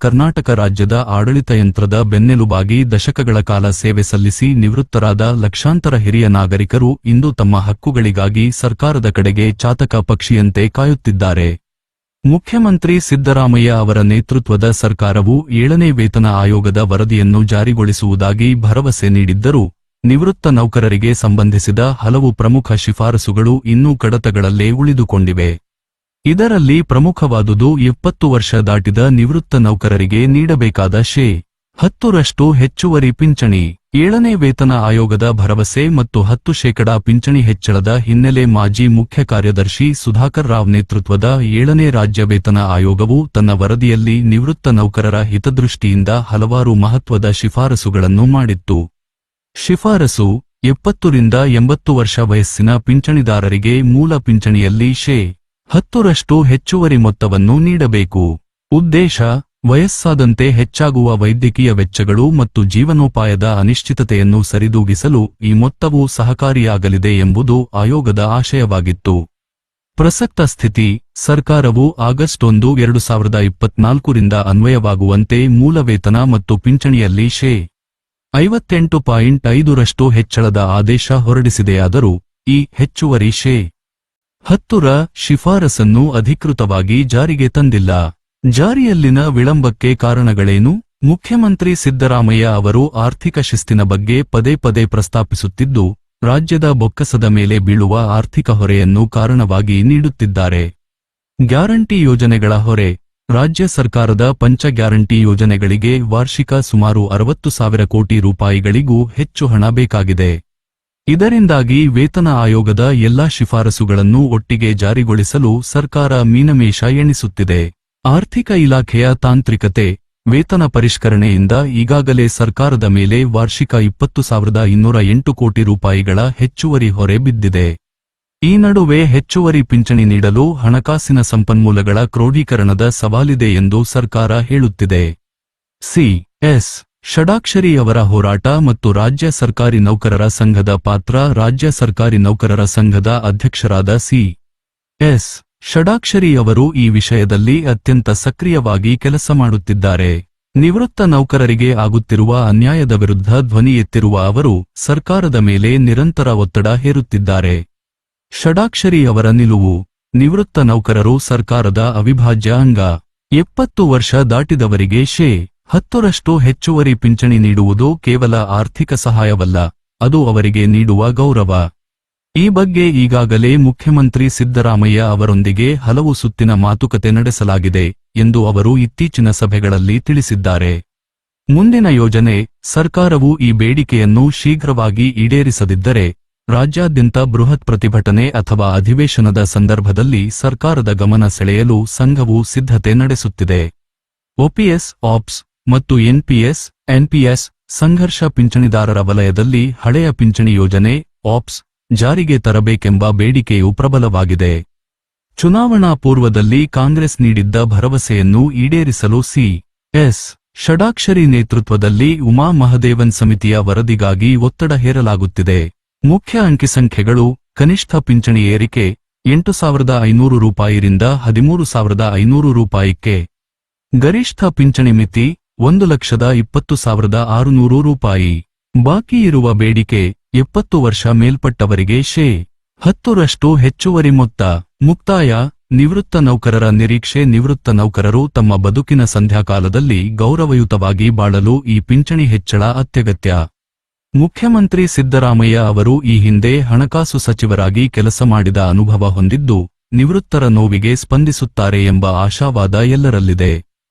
ಕರ್ನಾಟಕ ರಾಜ್ಯದ ಆಡಳಿತ ಯಂತ್ರದ ಬೆನ್ನೆಲುಬಾಗಿ ದಶಕಗಳ ಕಾಲ ಸೇವೆ ಸಲ್ಲಿಸಿ ನಿವೃತ್ತರಾದ ಲಕ್ಷಾಂತರ ಹಿರಿಯ ನಾಗರಿಕರು ಇಂದು ತಮ್ಮ ಹಕ್ಕುಗಳಿಗಾಗಿ ಸರ್ಕಾರದ ಕಡೆಗೆ ಚಾತಕ ಪಕ್ಷಿಯಂತೆ ಕಾಯುತ್ತಿದ್ದಾರೆ. ಮುಖ್ಯಮಂತ್ರಿ ಸಿದ್ದರಾಮಯ್ಯ ಅವರ ನೇತೃತ್ವದ ಸರ್ಕಾರವು 7ನೇ ವೇತನ ಆಯೋಗದ ವರದಿಯನ್ನು ಜಾರಿಗೊಳಿಸುವುದಾಗಿ ಭರವಸೆ ನೀಡಿದ್ದರೂ ನಿವೃತ್ತ ನೌಕರರಿಗೆ ಸಂಬಂಧಿಸಿದ ಹಲವು ಪ್ರಮುಖ ಶಿಫಾರಸುಗಳು ಇನ್ನೂ ಕಡತಗಳಲ್ಲೇ ಉಳಿದುಕೊಂಡಿವೆ. ಇದರಲ್ಲಿ ಪ್ರಮುಖವಾದುದು 70 ವರ್ಷ ದಾಟಿದ ನಿವೃತ್ತ ನೌಕರರಿಗೆ ನೀಡಬೇಕಾದ ಶೇ 10% ಹೆಚ್ಚುವರಿ ಪಿಂಚಣಿ. 7ನೇ ವೇತನ ಆಯೋಗದ ಭರವಸೆ ಮತ್ತು 10% ಪಿಂಚಣಿ ಹೆಚ್ಚಳದ ಹಿನ್ನೆಲೆ ಮಾಜಿ ಮುಖ್ಯ ಕಾರ್ಯದರ್ಶಿ ಸುಧಾಕರ್ ರಾವ್ ನೇತೃತ್ವದ 7ನೇ ರಾಜ್ಯ ವೇತನ ಆಯೋಗವು ತನ್ನ ವರದಿಯಲ್ಲಿ ನಿವೃತ್ತ ನೌಕರರ ಹಿತದೃಷ್ಟಿಯಿಂದ ಹಲವಾರು ಮಹತ್ವದ ಶಿಫಾರಸುಗಳನ್ನು ಮಾಡಿತ್ತು. ಶಿಫಾರಸು 70 ರಿಂದ 80 ವರ್ಷ ವಯಸ್ಸಿನ ಪಿಂಚಣಿದಾರರಿಗೆ ಮೂಲ ಪಿಂಚಣಿಯಲ್ಲಿ ಶೇ 10% ಹೆಚ್ಚುವರಿ ಮೊತ್ತವನ್ನು ನೀಡಬೇಕು. ಉದ್ದೇಶ: ವಯಸ್ಸಾದಂತೆ ಹೆಚ್ಚಾಗುವ ವೈದ್ಯಕೀಯ ವೆಚ್ಚಗಳು ಮತ್ತು ಜೀವನೋಪಾಯದ ಅನಿಶ್ಚಿತತೆಯನ್ನು ಸರಿದೂಗಿಸಲು ಈ ಮೊತ್ತವು ಸಹಕಾರಿಯಾಗಲಿದೆ ಎಂಬುದು ಆಯೋಗದ ಆಶಯವಾಗಿತ್ತು. ಪ್ರಸಕ್ತ ಸ್ಥಿತಿ: ಸರ್ಕಾರವು ಆಗಸ್ಟ್ 1, 2024 ರಿಂದ ಅನ್ವಯವಾಗುವಂತೆ ಮೂಲ ವೇತನ ಮತ್ತು ಪಿಂಚಣಿಯಲ್ಲಿ ಶೇ 58.5% ಹೆಚ್ಚಳದ ಆದೇಶ ಹೊರಡಿಸಿದೆಯಾದರೂ ಈ ಹೆಚ್ಚುವರಿ ಶೇ 10ರ ಶಿಫಾರಸನ್ನು ಅಧಿಕೃತವಾಗಿ ಜಾರಿಗೆ ತಂದಿಲ್ಲ. ಜಾರಿಯಲ್ಲಿನ ವಿಳಂಬಕ್ಕೆ ಕಾರಣಗಳೇನು? ಮುಖ್ಯಮಂತ್ರಿ ಸಿದ್ದರಾಮಯ್ಯ ಅವರು ಆರ್ಥಿಕ ಶಿಸ್ತಿನ ಬಗ್ಗೆ ಪದೇ ಪದೇ ಪ್ರಸ್ತಾಪಿಸುತ್ತಿದ್ದು, ರಾಜ್ಯದ ಬೊಕ್ಕಸದ ಮೇಲೆ ಬೀಳುವ ಆರ್ಥಿಕ ಹೊರೆಯನ್ನು ಕಾರಣವಾಗಿ ನೀಡುತ್ತಿದ್ದಾರೆ. ಗ್ಯಾರಂಟಿ ಯೋಜನೆಗಳ ಹೊರೆ: ರಾಜ್ಯ ಸರ್ಕಾರದ ಪಂಚ ಗ್ಯಾರಂಟಿ ಯೋಜನೆಗಳಿಗೆ ವಾರ್ಷಿಕ ಸುಮಾರು 60,000 ಕೋಟಿ ರೂಪಾಯಿಗಳಿಗೂ ಹೆಚ್ಚು ಹಣ ಬೇಕಾಗಿದೆ. ಇದರಿಂದಾಗಿ ವೇತನ ಆಯೋಗದ ಎಲ್ಲಾ ಶಿಫಾರಸುಗಳನ್ನು ಒಟ್ಟಿಗೆ ಜಾರಿಗೊಳಿಸಲು ಸರ್ಕಾರ ಮೀನಮೇಷ ಎಣಿಸುತ್ತಿದೆ. ಆರ್ಥಿಕ ಇಲಾಖೆಯ ತಾಂತ್ರಿಕತೆ: ವೇತನ ಪರಿಷ್ಕರಣೆಯಿಂದ ಈಗಾಗಲೇ ಸರ್ಕಾರದ ಮೇಲೆ ವಾರ್ಷಿಕ 20,208 ಕೋಟಿ ರೂಪಾಯಿಗಳ ಹೆಚ್ಚುವರಿ ಹೊರೆ ಬಿದ್ದಿದೆ. ಈ ನಡುವೆ ಹೆಚ್ಚುವರಿ ಪಿಂಚಣಿ ನೀಡಲು ಹಣಕಾಸಿನ ಸಂಪನ್ಮೂಲಗಳ ಕ್ರೋಢೀಕರಣದ ಸವಾಲಿದೆ ಎಂದು ಸರ್ಕಾರ ಹೇಳುತ್ತಿದೆ. ಸಿ.ಎಸ್. ಷಡಾಕ್ಷರಿ ಅವರ ಹೋರಾಟ ಮತ್ತು ರಾಜ್ಯ ಸರ್ಕಾರಿ ನೌಕರರ ಸಂಘದ ಪಾತ್ರ: ರಾಜ್ಯ ಸರ್ಕಾರಿ ನೌಕರರ ಸಂಘದ ಅಧ್ಯಕ್ಷರಾದ ಸಿ.ಎಸ್. ಷಡಾಕ್ಷರಿ ಅವರು ಈ ವಿಷಯದಲ್ಲಿ ಅತ್ಯಂತ ಸಕ್ರಿಯವಾಗಿ ಕೆಲಸ ಮಾಡುತ್ತಿದ್ದಾರೆ. ನಿವೃತ್ತ ನೌಕರರಿಗೆ ಆಗುತ್ತಿರುವ ಅನ್ಯಾಯದ ವಿರುದ್ಧ ಧ್ವನಿ ಎತ್ತಿರುವ ಅವರು ಸರ್ಕಾರದ ಮೇಲೆ ನಿರಂತರ ಒತ್ತಡ ಹೇರುತ್ತಿದ್ದಾರೆ. ಷಡಾಕ್ಷರಿ ಅವರ ನಿಲುವು: ನಿವೃತ್ತ ನೌಕರರು ಸರ್ಕಾರದ ಅವಿಭಾಜ್ಯ ಅಂಗ. 70 ವರ್ಷ ದಾಟಿದವರಿಗೆ ಶೇ 10% ಹೆಚ್ಚುವರಿ ಪಿಂಚಣಿ ನೀಡುವುದು ಕೇವಲ ಆರ್ಥಿಕ ಸಹಾಯವಲ್ಲ, ಅದು ಅವರಿಗೆ ನೀಡುವ ಗೌರವ. ಈ ಬಗ್ಗೆ ಈಗಾಗಲೇ ಮುಖ್ಯಮಂತ್ರಿ ಸಿದ್ದರಾಮಯ್ಯ ಅವರೊಂದಿಗೆ ಹಲವು ಸುತ್ತಿನ ಮಾತುಕತೆ ನಡೆಸಲಾಗಿದೆ ಎಂದು ಅವರು ಇತ್ತೀಚಿನ ಸಭೆಗಳಲ್ಲಿ ತಿಳಿಸಿದ್ದಾರೆ. ಮುಂದಿನ ಯೋಜನೆ: ಸರ್ಕಾರವು ಈ ಬೇಡಿಕೆಯನ್ನು ಶೀಘ್ರವಾಗಿ ಈಡೇರಿಸದಿದ್ದರೆ ರಾಜ್ಯಾದ್ಯಂತ ಬೃಹತ್ ಪ್ರತಿಭಟನೆ ಅಥವಾ ಅಧಿವೇಶನದ ಸಂದರ್ಭದಲ್ಲಿ ಸರ್ಕಾರದ ಗಮನ ಸೆಳೆಯಲು ಸಂಘವು ಸಿದ್ಧತೆ ನಡೆಸುತ್ತಿದೆ. ಒಪಿಎಸ್, ಆಪ್ಸ್ ಮತ್ತು ಎನ್ಪಿಎಸ್ ಸಂಘರ್ಷ: ಪಿಂಚಣಿದಾರರ ವಲಯದಲ್ಲಿ ಹಳೆಯ ಪಿಂಚಣಿ ಯೋಜನೆ ಆಪ್ಸ್ ಜಾರಿಗೆ ತರಬೇಕೆಂಬ ಬೇಡಿಕೆಯು ಪ್ರಬಲವಾಗಿದೆ. ಚುನಾವಣಾ ಪೂರ್ವದಲ್ಲಿ ಕಾಂಗ್ರೆಸ್ ನೀಡಿದ್ದ ಭರವಸೆಯನ್ನು ಈಡೇರಿಸಲು ಸಿ.ಎಸ್. ಷಡಾಕ್ಷರಿ ನೇತೃತ್ವದಲ್ಲಿ ಉಮಾ ಮಹದೇವನ್ ಸಮಿತಿಯ ವರದಿಗಾಗಿ ಒತ್ತಡ ಹೇರಲಾಗುತ್ತಿದೆ. ಮುಖ್ಯ ಅಂಕಿಸಂಖ್ಯೆಗಳು: ಕನಿಷ್ಠ ಪಿಂಚಣಿ ಏರಿಕೆ 8,500 ರೂಪಾಯಿರಿಂದ 13,500 ರೂಪಾಯಿಗೆ. ಗರಿಷ್ಠ ಪಿಂಚಣಿ ಮಿತಿ 1,20,600 ರೂಪಾಯಿ. ಬಾಕಿ ಇರುವ ಬೇಡಿಕೆ: 70 ವರ್ಷ ಮೇಲ್ಪಟ್ಟವರಿಗೆ ಶೇ 10% ಹೆಚ್ಚುವರಿ ಮೊತ್ತ. ಮುಕ್ತಾಯ: ನಿವೃತ್ತ ನೌಕರರ ನಿರೀಕ್ಷೆ: ನಿವೃತ್ತ ನೌಕರರು ತಮ್ಮ ಬದುಕಿನ ಸಂಧ್ಯಾಕಾಲದಲ್ಲಿ ಗೌರವಯುತವಾಗಿ ಬಾಳಲು ಈ ಪಿಂಚಣಿ ಹೆಚ್ಚಳ ಅತ್ಯಗತ್ಯ. ಮುಖ್ಯಮಂತ್ರಿ ಸಿದ್ದರಾಮಯ್ಯ ಅವರು ಈ ಹಿಂದೆ ಹಣಕಾಸು ಸಚಿವರಾಗಿ ಕೆಲಸ ಮಾಡಿದ ಅನುಭವ ಹೊಂದಿದ್ದು, ನಿವೃತ್ತರ ನೋವಿಗೆ ಸ್ಪಂದಿಸುತ್ತಾರೆ ಎಂಬ ಆಶಾವಾದ ಎಲ್ಲರಲ್ಲಿದೆ.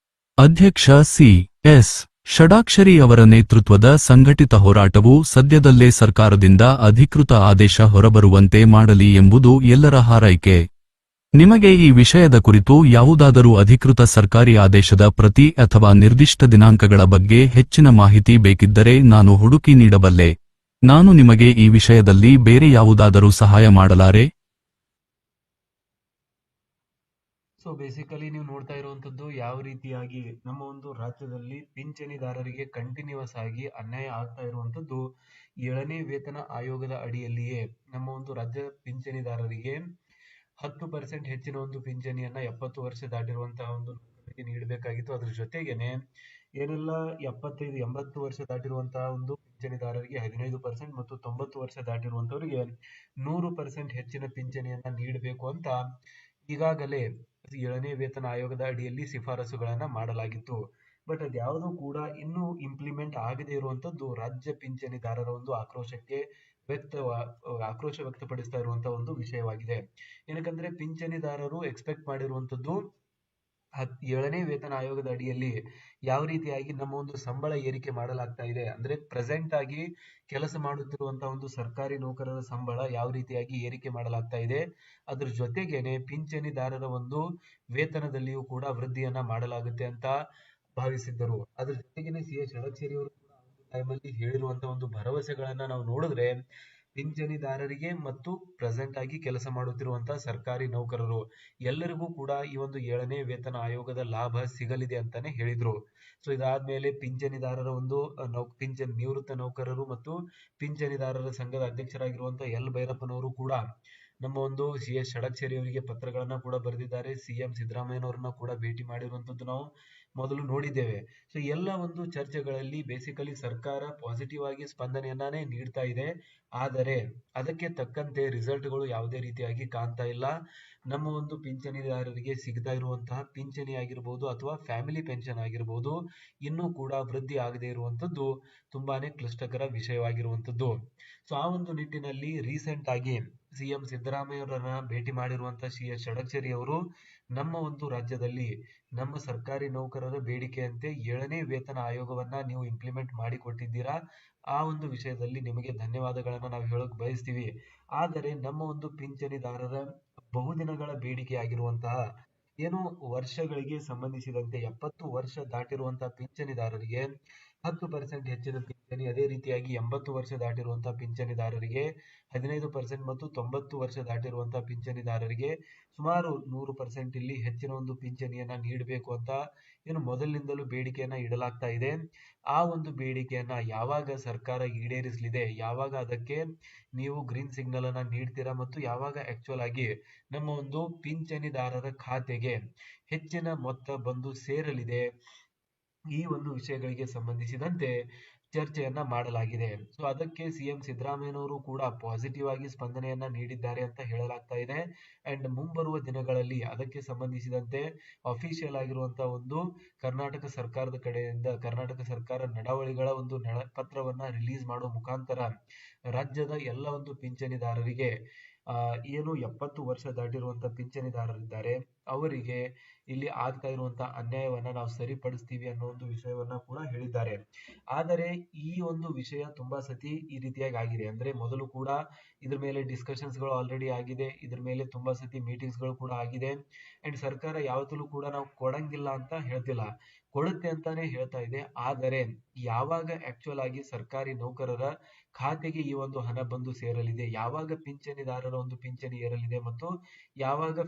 ಅಧ್ಯಕ್ಷ ಸಿ.ಎಸ್. ಷಡಾಕ್ಷರಿ ಅವರ ನೇತೃತ್ವದ ಸಂಘಟಿತ ಹೋರಾಟವು ಸದ್ಯದಲ್ಲೇ ಸರ್ಕಾರದಿಂದ ಅಧಿಕೃತ ಆದೇಶ ಹೊರಬರುವಂತೆ ಮಾಡಲಿ ಎಂಬುದು ಎಲ್ಲರ ಹಾರೈಕೆ. ನಿಮಗೆ ಈ ವಿಷಯದ ಕುರಿತು ಯಾವುದಾದರೂ ಅಧಿಕೃತ ಸರ್ಕಾರಿ ಆದೇಶದ ಪ್ರತಿ ಅಥವಾ ನಿರ್ದಿಷ್ಟ ದಿನಾಂಕಗಳ ಬಗ್ಗೆ ಹೆಚ್ಚಿನ ಮಾಹಿತಿ ಬೇಕಿದ್ದರೆ ನಾನು ಹುಡುಕಿ ನೀಡಬಲ್ಲೆ. ನಾನು ನಿಮಗೆ ಈ ವಿಷಯದಲ್ಲಿ ಬೇರೆ ಯಾವುದಾದರೂ ಸಹಾಯ ಮಾಡಲಾರೆ? ಸೊ ಬೇಸಿಕಲಿ ನೀವು ನೋಡ್ತಾ ಇರುವಂತದ್ದು ಯಾವ ರೀತಿಯಾಗಿ ನಮ್ಮ ಒಂದು ರಾಜ್ಯದಲ್ಲಿ ಪಿಂಚಣಿದಾರರಿಗೆ ಕಂಟಿನ್ಯೂಸ್ ಆಗಿ ಅನ್ಯಾಯ ಆಗ್ತಾ ಇರುವಂತದ್ದು. 7ನೇ ವೇತನ ಆಯೋಗದ ಅಡಿಯಲ್ಲಿಯೇ ನಮ್ಮ ಒಂದು ರಾಜ್ಯ ಪಿಂಚಣಿದಾರರಿಗೆ 10% ಹೆಚ್ಚಿನ ಒಂದು ಪಿಂಚಣಿಯನ್ನ 70 ವರ್ಷ ದಾಟಿರುವಂತಹ ಒಂದು ರೀತಿ ನೀಡಬೇಕಾಗಿತ್ತು. ಅದ್ರ ಜೊತೆಗೇನೆ ಏನೆಲ್ಲ 75-80 ವರ್ಷ ದಾಟಿರುವಂತಹ ಒಂದು ಪಿಂಚಣಿದಾರರಿಗೆ 15% ಮತ್ತು 90 ವರ್ಷ ದಾಟಿರುವಂತವರಿಗೆ 100% ಹೆಚ್ಚಿನ ಪಿಂಚಣಿಯನ್ನ ನೀಡಬೇಕು ಅಂತ ಈಗಾಗಲೇ 7ನೇ ವೇತನ ಆಯೋಗದ ಅಡಿಯಲ್ಲಿ ಶಿಫಾರಸುಗಳನ್ನ ಮಾಡಲಾಗಿತ್ತು. ಬಟ್ ಅದ್ಯಾವುದೂ ಕೂಡ ಇನ್ನೂ ಇಂಪ್ಲಿಮೆಂಟ್ ಆಗದೇ ಇರುವಂತದ್ದು ರಾಜ್ಯ ಪಿಂಚಣಿದಾರರ ಒಂದು ಆಕ್ರೋಶ ವ್ಯಕ್ತಪಡಿಸ್ತಾ ಇರುವಂತಹ ಒಂದು ವಿಷಯವಾಗಿದೆ. ಏನಕ್ಕಂದ್ರೆ ಪಿಂಚಣಿದಾರರು ಎಕ್ಸ್ಪೆಕ್ಟ್ ಮಾಡಿರುವಂತದ್ದು 7ನೇ ವೇತನ ಆಯೋಗದ ಅಡಿಯಲ್ಲಿ ಯಾವ ರೀತಿಯಾಗಿ ನಮ್ಮ ಒಂದು ಸಂಬಳ ಏರಿಕೆ ಮಾಡಲಾಗ್ತಾ ಇದೆ, ಅಂದ್ರೆ ಪ್ರೆಸೆಂಟ್ ಆಗಿ ಕೆಲಸ ಮಾಡುತ್ತಿರುವಂತಹ ಒಂದು ಸರ್ಕಾರಿ ನೌಕರರ ಸಂಬಳ ಯಾವ ರೀತಿಯಾಗಿ ಏರಿಕೆ ಮಾಡಲಾಗ್ತಾ ಇದೆ, ಅದ್ರ ಜೊತೆಗೇನೆ ಪಿಂಚಣಿದಾರರ ಒಂದು ವೇತನದಲ್ಲಿಯೂ ಕೂಡ ವೃದ್ಧಿಯನ್ನ ಮಾಡಲಾಗುತ್ತೆ ಅಂತ ಭಾವಿಸಿದ್ದರು. ಅದ್ರ ಜೊತೆಗೇನೆ ಸಿ.ಎಸ್. ಷಡಕ್ಷರಿ ಅವರು ಕೂಡ ಆ ಒಂದು ಟೈಮಲ್ಲಿ ಹೇಳಿರುವಂತಹ ಒಂದು ಭರವಸೆಗಳನ್ನ ನಾವು ನೋಡಿದ್ರೆ ಪಿಂಚಣಿದಾರರಿಗೆ ಮತ್ತು ಪ್ರೆಸೆಂಟ್ ಆಗಿ ಕೆಲಸ ಮಾಡುತ್ತಿರುವಂತಹ ಸರ್ಕಾರಿ ನೌಕರರು ಎಲ್ಲರಿಗೂ ಕೂಡ ಈ ಒಂದು 7ನೇ ವೇತನ ಆಯೋಗದ ಲಾಭ ಸಿಗಲಿದೆ ಅಂತಾನೆ ಹೇಳಿದ್ರು. ಸೊ ಇದಾದ್ಮೇಲೆ ಪಿಂಚಣಿದಾರರ ಒಂದು ನಿವೃತ್ತ ನೌಕರರು ಮತ್ತು ಪಿಂಚಣಿದಾರರ ಸಂಘದ ಅಧ್ಯಕ್ಷರಾಗಿರುವಂತಹ ಎಲ್ ಭೈರಪ್ಪನವರು ಕೂಡ ನಮ್ಮ ಒಂದು ಸಿ.ಎಸ್. ಷಡಕ್ಷರಿ ಅವರಿಗೆ ಪತ್ರಗಳನ್ನ ಕೂಡ ಬರೆದಿದ್ದಾರೆ. ಸಿ.ಎಂ. ಸಿದ್ದರಾಮಯ್ಯನವರನ್ನ ಕೂಡ ಭೇಟಿ ಮಾಡಿರುವಂತದ್ದು ನಾವು ಮೊದಲು ನೋಡಿದ್ದೇವೆ. ಸೊ ಎಲ್ಲ ಒಂದು ಚರ್ಚೆಗಳಲ್ಲಿ ಬೇಸಿಕಲಿ ಸರ್ಕಾರ ಪಾಸಿಟಿವ್ ಆಗಿ ಸ್ಪಂದನೆಯನ್ನೇ ನೀಡ್ತಾ ಇದೆ. ಆದರೆ ಅದಕ್ಕೆ ತಕ್ಕಂತೆ ರಿಸಲ್ಟ್ಗಳು ಯಾವುದೇ ರೀತಿಯಾಗಿ ಕಾಣ್ತಾ ಇಲ್ಲ. ನಮ್ಮ ಒಂದು ಪಿಂಚಣಿದಾರರಿಗೆ ಸಿಗ್ತಾ ಇರುವಂತಹ ಪಿಂಚಣಿ ಆಗಿರ್ಬೋದು ಅಥವಾ ಫ್ಯಾಮಿಲಿ ಪೆನ್ಷನ್ ಆಗಿರ್ಬೋದು ಇನ್ನೂ ಕೂಡ ವೃದ್ಧಿ ಆಗದೆ ಇರುವಂತದ್ದು ತುಂಬಾನೇ ಕ್ಲಿಷ್ಟಕರ ವಿಷಯವಾಗಿರುವಂತದ್ದು. ಸೊ ಆ ಒಂದು ನಿಟ್ಟಿನಲ್ಲಿ ರೀಸೆಂಟ್ ಆಗಿ ಸಿ.ಎಂ. ಸಿದ್ದರಾಮಯ್ಯವರನ್ನ ಭೇಟಿ ಮಾಡಿರುವಂತಹ ಸಿ.ಎಸ್. ಷಡಕ್ಷರಿ ಅವರು ನಮ್ಮ ಒಂದು ರಾಜ್ಯದಲ್ಲಿ ನಮ್ಮ ಸರ್ಕಾರಿ ನೌಕರರ ಬೇಡಿಕೆಯಂತೆ 7ನೇ ವೇತನ ಆಯೋಗವನ್ನ ನೀವು ಇಂಪ್ಲಿಮೆಂಟ್ ಮಾಡಿಕೊಟ್ಟಿದ್ದೀರಾ. ಆ ಒಂದು ವಿಷಯದಲ್ಲಿ ನಿಮಗೆ ಧನ್ಯವಾದಗಳನ್ನ ನಾವು ಹೇಳಕ್ ಬಯಸ್ತೀವಿ. ಆದರೆ ನಮ್ಮ ಒಂದು ಪಿಂಚಣಿದಾರರ ಬಹುದಿನಗಳ ಬೇಡಿಕೆ ಆಗಿರುವಂತಹ ಏನು ವರ್ಷಗಳಿಗೆ ಸಂಬಂಧಿಸಿದಂತೆ 70 ವರ್ಷ ದಾಟಿರುವಂತಹ ಪಿಂಚಣಿದಾರರಿಗೆ 10% ಹೆಚ್ಚಿನ ಪಿಂಚಣಿ, ಅದೇ ರೀತಿಯಾಗಿ 80 ವರ್ಷ ದಾಟಿರುವಂತಹ ಪಿಂಚಣಿದಾರರಿಗೆ 15% ಮತ್ತು 90 ವರ್ಷ ದಾಟಿರುವಂತಹ ಪಿಂಚಣಿದಾರರಿಗೆ ಸುಮಾರು 100% ಇಲ್ಲಿ ಹೆಚ್ಚಿನ ಒಂದು ಪಿಂಚಣಿಯನ್ನ ನೀಡಬೇಕು ಅಂತ ಏನು ಮೊದಲಿನಿಂದಲೂ ಬೇಡಿಕೆಯನ್ನ ಇಡಲಾಗ್ತಾ ಇದೆ. ಆ ಒಂದು ಬೇಡಿಕೆಯನ್ನ ಯಾವಾಗ ಸರ್ಕಾರ ಈಡೇರಿಸಲಿದೆ, ಯಾವಾಗ ಅದಕ್ಕೆ ನೀವು ಗ್ರೀನ್ ಸಿಗ್ನಲ್ ಅನ್ನ ನೀಡ್ತೀರಾ ಮತ್ತು ಯಾವಾಗ ಆಕ್ಚುಯಲ್ ಆಗಿ ನಮ್ಮ ಒಂದು ಪಿಂಚಣಿದಾರರ ಖಾತೆಗೆ ಹೆಚ್ಚಿನ ಮೊತ್ತ ಬಂದು ಸೇರಲಿದೆ, ಈ ಒಂದು ವಿಷಯಗಳಿಗೆ ಸಂಬಂಧಿಸಿದಂತೆ ಚರ್ಚೆಯನ್ನ ಮಾಡಲಾಗಿದೆ. ಸೊ ಅದಕ್ಕೆ ಸಿ.ಎಂ. ಸಿದ್ದರಾಮಯ್ಯನವರು ಕೂಡ ಪಾಸಿಟಿವ್ ಆಗಿ ಸ್ಪಂದನೆಯನ್ನ ನೀಡಿದ್ದಾರೆ ಅಂತ ಹೇಳಲಾಗ್ತಾ ಇದೆ. ಅಂಡ್ ಮುಂಬರುವ ದಿನಗಳಲ್ಲಿ ಅದಕ್ಕೆ ಸಂಬಂಧಿಸಿದಂತೆ ಅಫಿಷಿಯಲ್ ಆಗಿರುವಂತಹ ಒಂದು ಕರ್ನಾಟಕ ಸರ್ಕಾರದ ಕಡೆಯಿಂದ ಕರ್ನಾಟಕ ಸರ್ಕಾರ ನಡಾವಳಿಗಳ ಒಂದು ಪತ್ರವನ್ನ ರಿಲೀಸ್ ಮಾಡುವ ಮುಖಾಂತರ ರಾಜ್ಯದ ಎಲ್ಲ ಒಂದು ಪಿಂಚಣಿದಾರರಿಗೆ ಏನು 70 ವರ್ಷ ದಾಟಿರುವಂತಹ ಪಿಂಚಣಿದಾರರಿದ್ದಾರೆ ಅವರಿಗೆ ಇಲ್ಲಿ ಆಗ್ತಾ ಇರುವಂತಹ ಅನ್ಯಾಯವನ್ನ ನಾವು ಸರಿಪಡಿಸ್ತೀವಿ ಅನ್ನೋ ಒಂದು ವಿಷಯವನ್ನ ಕೂಡ ಹೇಳಿದ್ದಾರೆ. ಆದರೆ ಈ ಒಂದು ವಿಷಯ ತುಂಬಾ ಸತಿ ಈ ರೀತಿಯಾಗಿ ಆಗಿದೆ. ಅಂದ್ರೆ ಮೊದಲು ಕೂಡ ಇದ್ರ ಮೇಲೆ ಡಿಸ್ಕಷನ್ಸ್ ಗಳು ಆಲ್ರೆಡಿ ಆಗಿದೆ, ಇದ್ರ ಮೇಲೆ ತುಂಬಾ ಸತಿ ಮೀಟಿಂಗ್ಸ್ ಗಳು ಕೂಡ ಆಗಿದೆ. ಅಂಡ್ ಸರ್ಕಾರ ಯಾವತ್ತೂ ಕೂಡ ನಾವು ಕೊಡಂಗಿಲ್ಲ ಅಂತ ಹೇಳ್ತಿಲ್ಲ, ಕೊಡುತ್ತೆ ಅಂತಾನೆ ಹೇಳ್ತಾ ಇದೆ. ಆದರೆ ಯಾವಾಗ ಆಕ್ಚುಯಲ್ ಆಗಿ ಸರ್ಕಾರಿ ನೌಕರರ ಖಾತೆಗೆ ಈ ಒಂದು ಹಣ ಬಂದು ಸೇರಲಿದೆ, ಯಾವಾಗ ಪಿಂಚಣಿದಾರರ ಒಂದು ಪಿಂಚಣಿ ಏರಲಿದೆ ಮತ್ತು ಯಾವಾಗ